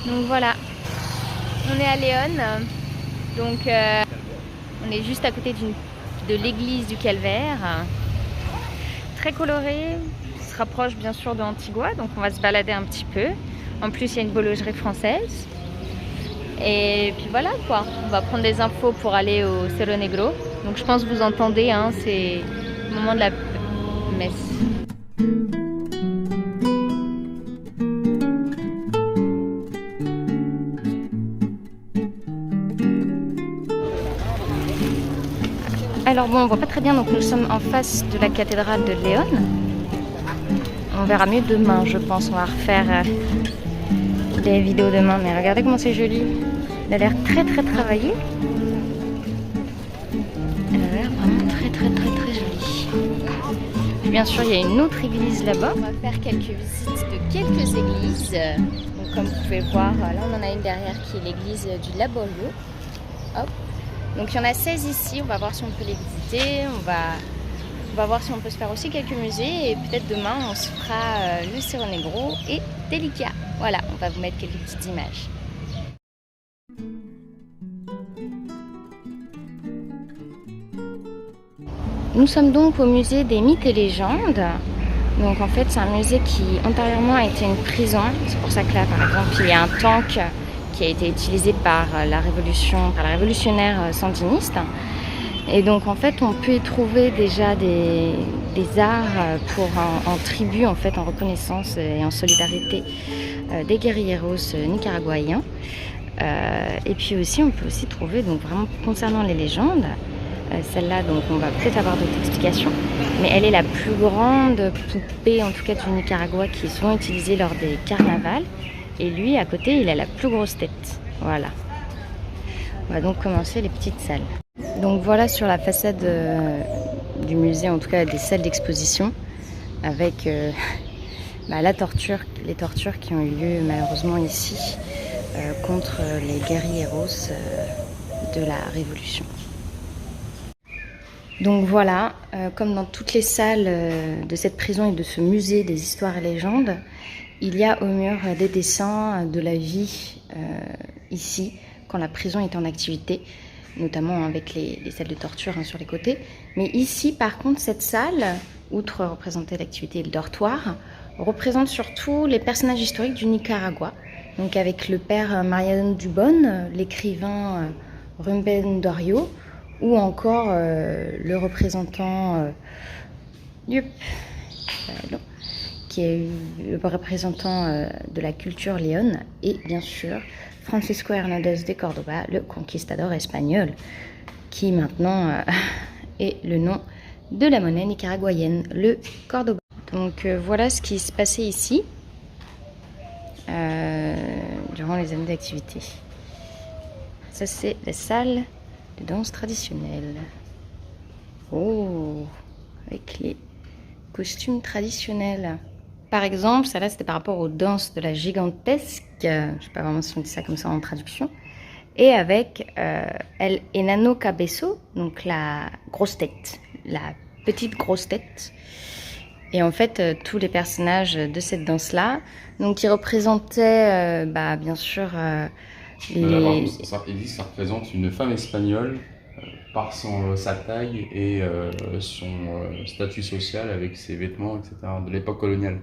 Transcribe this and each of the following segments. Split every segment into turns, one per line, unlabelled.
Donc voilà, on est à Léon, donc on est juste à côté de l'église du Calvaire, très coloré, se rapproche bien sûr de Antigua, donc on va se balader un petit peu. En plus il y a une boulangerie française, et puis voilà quoi, on va prendre des infos pour aller au Cerro Negro, donc je pense que vous entendez, hein, c'est le moment de la messe. Alors bon, on voit pas très bien, donc nous sommes en face de la cathédrale de Léon. On verra mieux demain, je pense. On va refaire des vidéos demain. Mais regardez comment c'est joli. Elle a l'air très très travaillée. Elle a l'air vraiment très très très très jolie. Bien sûr, il y a une autre église là-bas. On va faire quelques visites de quelques églises. Donc, comme vous pouvez voir, là on en a une derrière qui est l'église du Laborio. Hop. Donc il y en a 16 ici, on va voir si on peut les visiter, on va voir si on peut se faire aussi quelques musées et peut-être demain on se fera le Cerro Negro et Delicia. Voilà, on va vous mettre quelques petites images. Nous sommes donc au musée des mythes et légendes. Donc en fait c'est un musée qui antérieurement a été une prison, c'est pour ça que là par exemple il y a un tank qui a été utilisé par la révolutionnaire sandiniste. Et donc en fait on peut y trouver déjà des arts pour en tribu, en fait, en reconnaissance et en solidarité des guerrilleros nicaraguayens. Et puis aussi on peut aussi trouver, donc vraiment concernant les légendes, celle-là, donc on va peut-être avoir d'autres explications, mais elle est la plus grande poupée en tout cas du Nicaragua qui est souvent utilisée lors des carnavals. Et lui, à côté, il a la plus grosse tête. Voilà. On va donc commencer les petites salles. Donc voilà sur la façade du musée, en tout cas des salles d'exposition, avec la torture, les tortures qui ont eu lieu malheureusement ici contre les guerrilleros de la Révolution. Donc voilà, comme dans toutes les salles de cette prison et de ce musée des histoires et légendes, il y a au mur des dessins de la vie ici, quand la prison est en activité, notamment avec les salles de torture sur les côtés. Mais ici, par contre, cette salle, outre représenter l'activité et le dortoir, représente surtout les personnages historiques du Nicaragua. Donc avec le père Mariano Dubón, l'écrivain Rubén Darío, ou encore le représentant qui est le représentant de la culture Léon, et bien sûr Francisco Hernández de Córdoba, le conquistador espagnol, qui maintenant est le nom de la monnaie nicaraguayenne, le Córdoba. Donc voilà ce qui se passait ici durant les années d'activité. Ça c'est la salle de danse traditionnelle. Oh, avec les costumes traditionnels. Par exemple, ça là c'était par rapport aux danses de la gigantesque, je ne sais pas vraiment si on dit ça comme ça en traduction, et avec El Enano Cabezo, donc la grosse tête, la petite grosse tête. Et en fait, tous les personnages de cette danse-là, donc qui représentaient, bien sûr,
ça représente une femme espagnole par sa taille et son statut social avec ses vêtements, etc., de l'époque coloniale.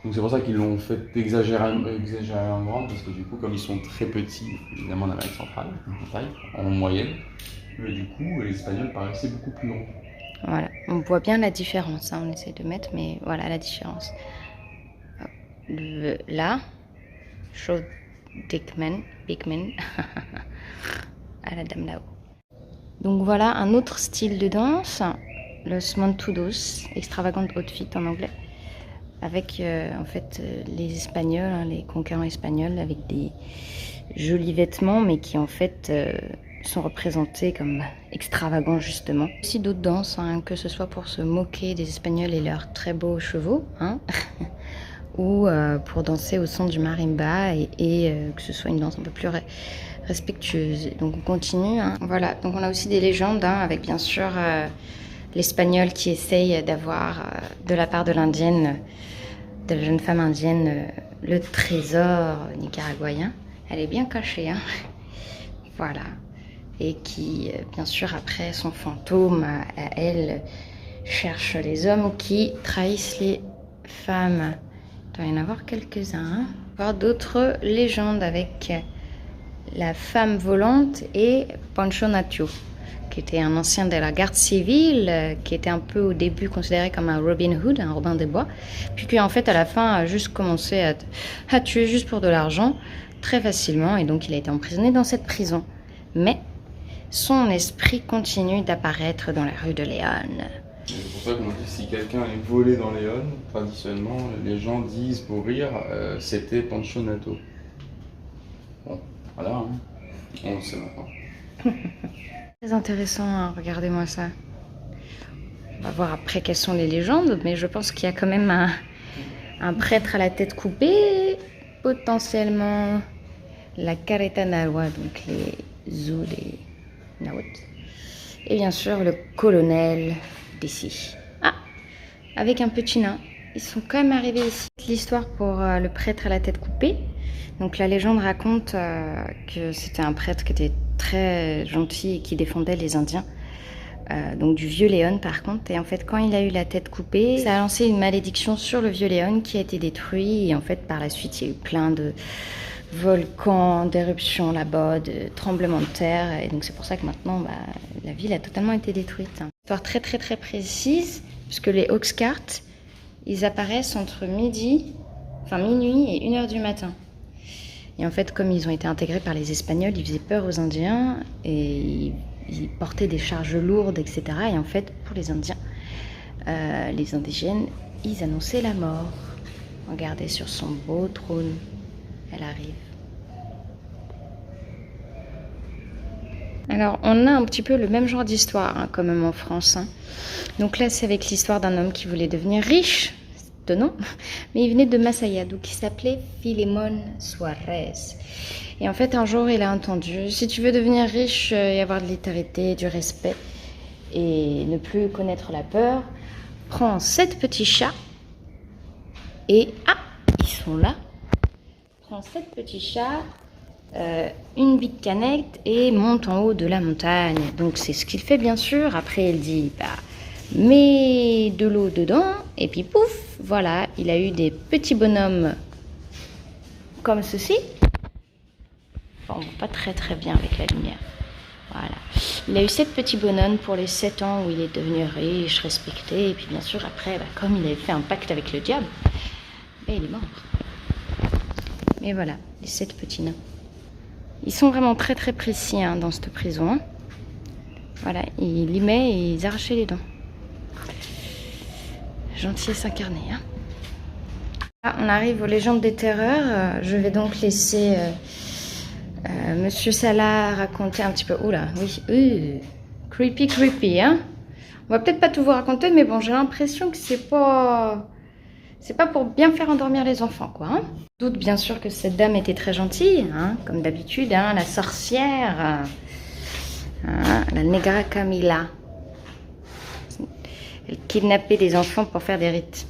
Donc c'est pour ça qu'ils l'ont fait exagérément grand, parce que du coup, comme ils sont très petits, évidemment en Amérique centrale, en taille, en moyenne, mais du coup, les Espagnols paraissaient beaucoup plus longs.
Voilà, on voit bien la différence, on essaie de mettre, mais voilà la différence. Là, show Dickman, Bigman, à la dame là-haut. Donc voilà un autre style de danse, los montudos, extravagant outfit en anglais, avec en fait les Espagnols, les conquérants espagnols, avec des jolis vêtements, mais qui en fait sont représentés comme extravagants justement. Aussi d'autres danses, hein, que ce soit pour se moquer des Espagnols et leurs très beaux chevaux, hein, ou pour danser au son du marimba et que ce soit une danse un peu plus respectueuse. Donc on continue. Hein. Voilà, donc on a aussi des légendes, hein, avec bien sûr l'Espagnol qui essaye d'avoir de la part de l'Indienne, de la jeune femme indienne, le trésor nicaraguayen. Elle est bien cachée, hein. Voilà. Et qui, bien sûr, après son fantôme, à elle, cherche les hommes qui trahissent les femmes. Il doit y en avoir quelques-uns. Hein. Voir d'autres légendes avec la femme volante et Pancho Natio, qui était un ancien de la garde civile, qui était un peu au début considéré comme un Robin Hood, un Robin des Bois, puis qui en fait à la fin a juste commencé à tuer juste pour de l'argent, très facilement, et donc il a été emprisonné dans cette prison. Mais son esprit continue d'apparaître dans la rue de Léon.
C'est pour ça qu'on dit que si quelqu'un est volé dans Léon, traditionnellement, les gens disent pour rire, c'était Pancho Natio. Bon, voilà, hein. On le sait maintenant.
Très intéressant, hein, regardez-moi ça. On va voir après quelles sont les légendes, mais je pense qu'il y a quand même un prêtre à la tête coupée, potentiellement la careta nahua, donc les os des nahuatl, et bien sûr le colonel d'ici. Ah, avec un petit nain. Ils sont quand même arrivés ici. L'histoire pour le prêtre à la tête coupée. Donc la légende raconte que c'était un prêtre qui était très gentil et qui défendait les Indiens. Donc du vieux Léon par contre. Et en fait quand il a eu la tête coupée, ça a lancé une malédiction sur le vieux Léon qui a été détruit. Et en fait par la suite il y a eu plein de volcans, d'éruptions là-bas, de tremblements de terre. Et donc c'est pour ça que maintenant la ville a totalement été détruite. Une histoire très très très précise, puisque les Oxcart, ils apparaissent entre minuit et 1h du matin. Et en fait, comme ils ont été intégrés par les Espagnols, ils faisaient peur aux Indiens et ils portaient des charges lourdes, etc. Et en fait, pour les Indiens, les indigènes, ils annonçaient la mort. Regardez sur son beau trône, elle arrive. Alors, on a un petit peu le même genre d'histoire, hein, quand même en France. Hein. Donc là, c'est avec l'histoire d'un homme qui voulait devenir riche. De nom, mais il venait de Masaya, donc il s'appelait Filemón Suárez. Et en fait, un jour, il a entendu, si tu veux devenir riche et avoir de l'éternité, du respect, et ne plus connaître la peur, prends 7 petits chats, et ils sont là. Prends 7 petits chats, une bite canette, et monte en haut de la montagne. Donc c'est ce qu'il fait, bien sûr. Après, il dit, mets de l'eau dedans, et puis pouf, voilà, il a eu des petits bonhommes comme ceci. Enfin, on ne voit pas très très bien avec la lumière. Voilà. Il a eu 7 petits bonhommes pour les 7 ans où il est devenu riche, respecté. Et puis bien sûr, après, comme il avait fait un pacte avec le diable, il est mort. Mais voilà, les 7 petits nains. Ils sont vraiment très très précis, hein, dans cette prison. Hein. Voilà, ils limaient et ils arrachaient les dents. Gentillesse incarnée. Hein. Ah, on arrive aux légendes des terreurs. Je vais donc laisser Monsieur Salah raconter un petit peu. Oula, oui. Creepy, hein. On va peut-être pas tout vous raconter, mais bon, j'ai l'impression que c'est pas pour bien faire endormir les enfants, quoi. Hein. Doute bien sûr que cette dame était très gentille, hein, comme d'habitude, hein, la sorcière, la Negra Camila. Elle kidnappait des enfants pour faire des rites.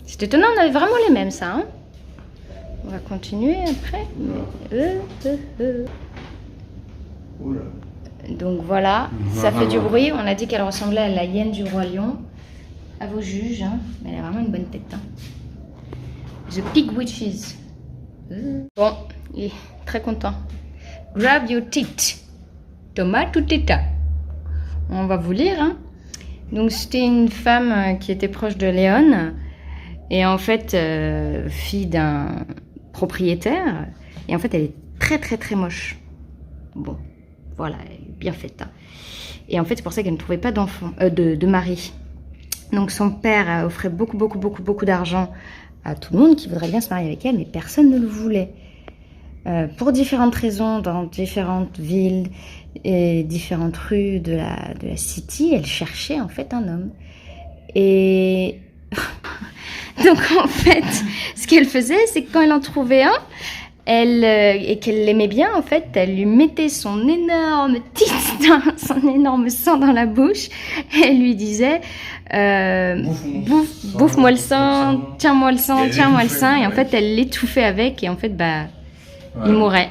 C'est étonnant, on avait vraiment les mêmes, ça. Hein. On va continuer après. Donc voilà, ça fait du bruit. On a dit qu'elle ressemblait à la hyène du roi lion. À vos juges, hein. Mais elle a vraiment une bonne tête. Hein. The Pig Witches. Bon, il est très content. Grab your teeth. Tomate ou teta. On va vous lire, hein. Donc c'était une femme qui était proche de Léon et en fait fille d'un propriétaire et en fait elle est très très très moche. Bon, voilà, elle est bien faite. Hein. Et en fait c'est pour ça qu'elle ne trouvait pas d'enfant, de mari. Donc son père offrait beaucoup d'argent à tout le monde qui voudrait bien se marier avec elle, mais personne ne le voulait. pour différentes raisons, dans différentes villes et différentes rues de la city, elle cherchait en fait un homme. Et donc en fait, ce qu'elle faisait, c'est que quand elle en trouvait un, et qu'elle l'aimait bien, en fait, elle lui mettait son énorme son énorme sang dans la bouche, et elle lui disait bouffe-moi le sang, tiens-moi le sang, tiens-moi le sang, et en fait, elle l'étouffait avec, et en fait, il mourait.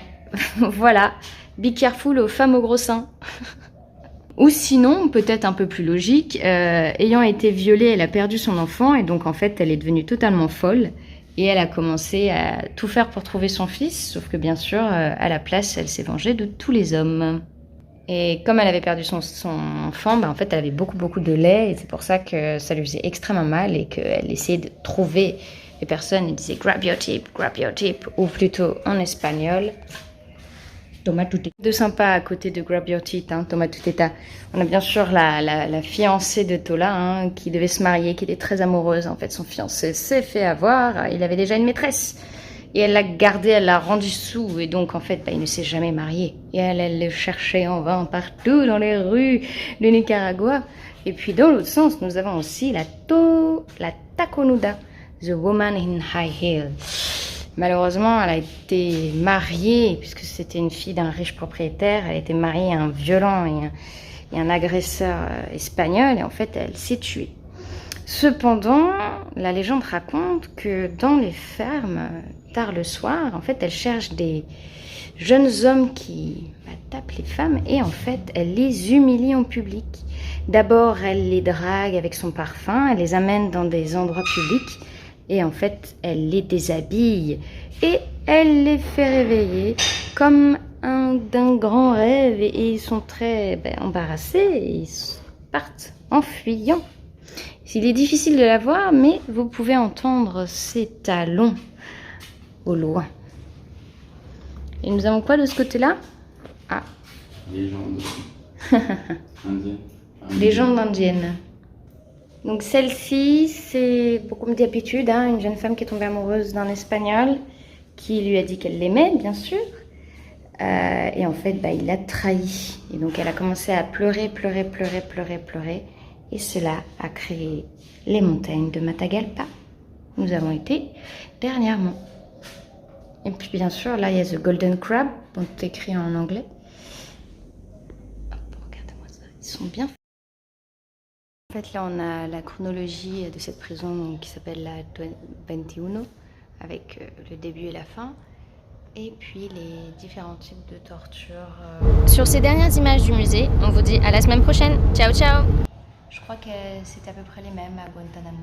Voilà, be careful aux femmes au gros seins. Ou sinon, peut-être un peu plus logique, ayant été violée, elle a perdu son enfant, et donc en fait, elle est devenue totalement folle. Et elle a commencé à tout faire pour trouver son fils, sauf que bien sûr, à la place, elle s'est vengée de tous les hommes. Et comme elle avait perdu son enfant, en fait, elle avait beaucoup de lait, et c'est pour ça que ça lui faisait extrêmement mal, et qu'elle essayait de trouver les personnes, elle disait grab your tip, ou plutôt en espagnol, toma tu teta. De sympa à côté de grab your teeth, toma tu teta. On a bien sûr la fiancée de Tola, qui devait se marier, qui était très amoureuse. En fait, son fiancé s'est fait avoir. Il avait déjà une maîtresse. Et elle l'a gardé, elle l'a rendu sourd. Et donc, en fait, il ne s'est jamais marié. Et elle le cherchait en vain partout dans les rues du Nicaragua. Et puis, dans l'autre sens, nous avons aussi la Taconuda, The Woman in High Heels. Malheureusement, elle a été mariée, puisque c'était une fille d'un riche propriétaire, elle a été mariée à un violent et un agresseur espagnol, et en fait, elle s'est tuée. Cependant, la légende raconte que dans les fermes, tard le soir, en fait, elle cherche des jeunes hommes qui tapent les femmes, et en fait, elle les humilie en public. D'abord, elle les drague avec son parfum, elle les amène dans des endroits publics, et en fait, elle les déshabille et elle les fait réveiller comme d'un grand rêve, et ils sont très embarrassés et ils partent en fuyant. Il est difficile de la voir, mais vous pouvez entendre ses talons au loin. Et nous avons quoi de ce côté-là? Ah.
Légende indienne.
Légende indienne. Donc celle-ci, c'est beaucoup d'habitude, une jeune femme qui est tombée amoureuse d'un Espagnol qui lui a dit qu'elle l'aimait, bien sûr. Et en fait, il l'a trahi. Et donc elle a commencé à pleurer. Et cela a créé les montagnes de Matagalpa. Nous avons été dernièrement. Et puis bien sûr, là, il y a The Golden Crab, bon, tout écrit en anglais. Regardez-moi ça, ils sont bien faits. En fait, là, on a la chronologie de cette prison qui s'appelle la 21, avec le début et la fin, et puis les différents types de tortures. Sur ces dernières images du musée, on vous dit à la semaine prochaine. Ciao, ciao! Je crois que c'est à peu près les mêmes à Guantanamo.